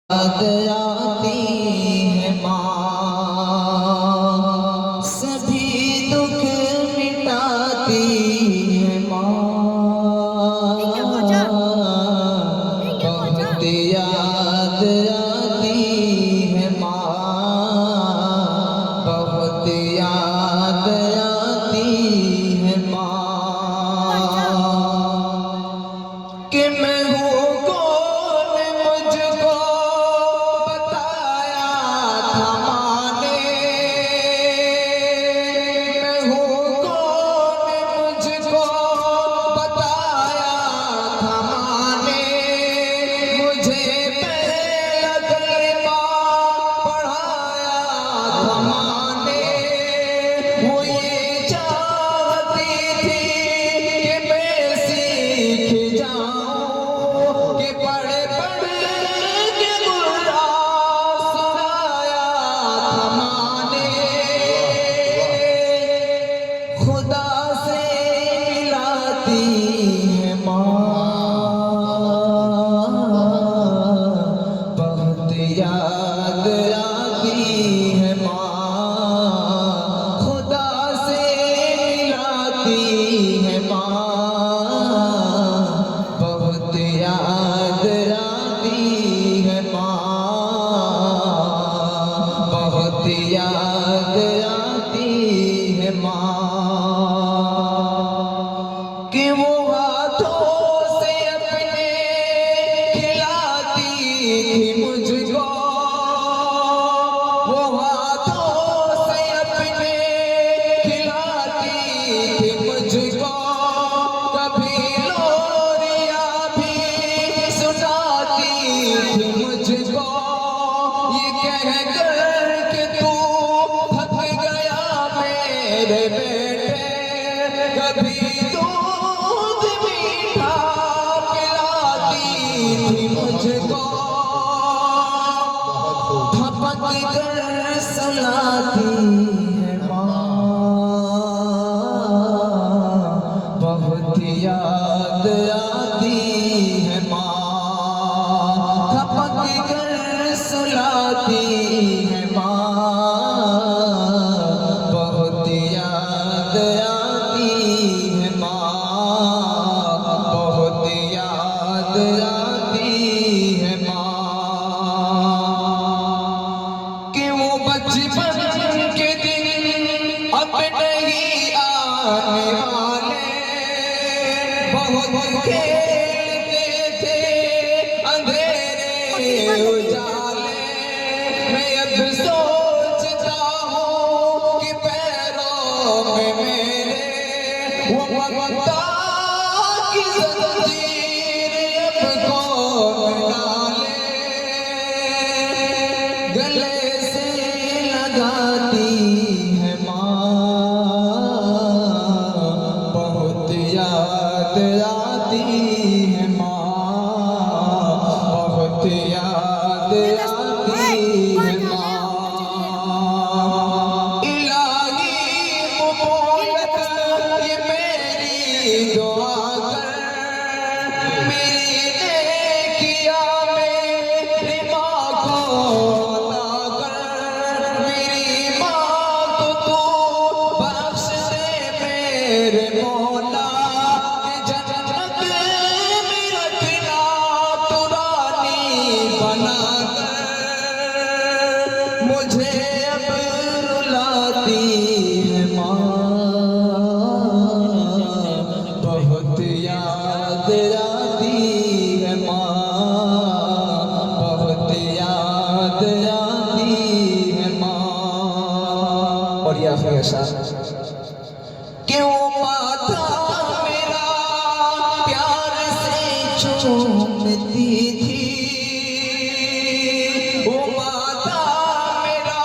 याद आती है माँ, सभी दुख मिटाती है माँ। बहुत याद आती है माँ, बहुत याद आती है माँ। कि मैं हूँ कौन मुझको बताया था माँ ने, मैं हूँ कौन मुझको बताया था माँ ने। मुझे पहला कलमा पढ़ाया था माँ ने। वो ये चाहती थी कि मैं सीख जाऊं, कि पढ़ पढ़ के कुरान सुनाया था माँ ने। खुदा से मिलाती है माँ, बहुत याद आती है माँ। खुदा से मिलाती है माँ, बहुत याद आती है माँ, बहुत याद आती है माँ। कि वो हाथों से अपने खिलाती थी मुझको, वो हाथों से अपने खिलाती थी मुझको। कभी लोरियां भी सुनाती थी मुझको, ये कहकर कि तू थक गया मेरे बेटे। कभी दूध मीठा पिलाती थी मुझको, थपक कर सुलाती है माँ, बहुत याद आती है माँ। थपक कर सुलाती है माँ, बहुत याद आती है माँ, बहुत याद आती है माँ। कि वो बचपन के दिन अब नहीं आने वाले, बहुत खेलते थे अंधेरे उजाले। मैं अब सोचता हूँ कि पैरों में मेरे वो वक्ता की जंजीर अब कौन डाले। गले से लगाती है माँ, बहुत याद आती है माँ, बहुत याद आती है माँ। इलाही मोहब्बत ये मेरी दुआ कर, मेरी नेकिया मेरी माँ को अता कर। मेरी माँ को तू बख्श दे मेरे मौला, कि जन्नत में रखना तू रानी बना कर। मुझे अब रुलाती है माँ, बहुत याद आती है माँ, बहुत याद आती है माँ। और या फिर ऐसा क्यों माथा मेरा प्यार से चूमती थी, वो माथा मेरा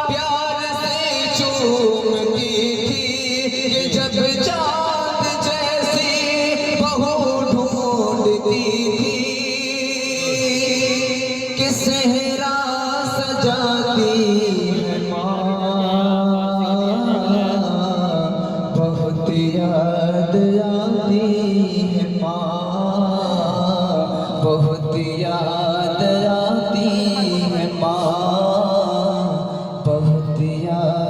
प्यार से चूमती थी। कि जब चाँद जैसी बहू ढूंढती थी, कि सेहरा सजाती है माँ, बहुत याद आती है माँ, बहुत याद आती याद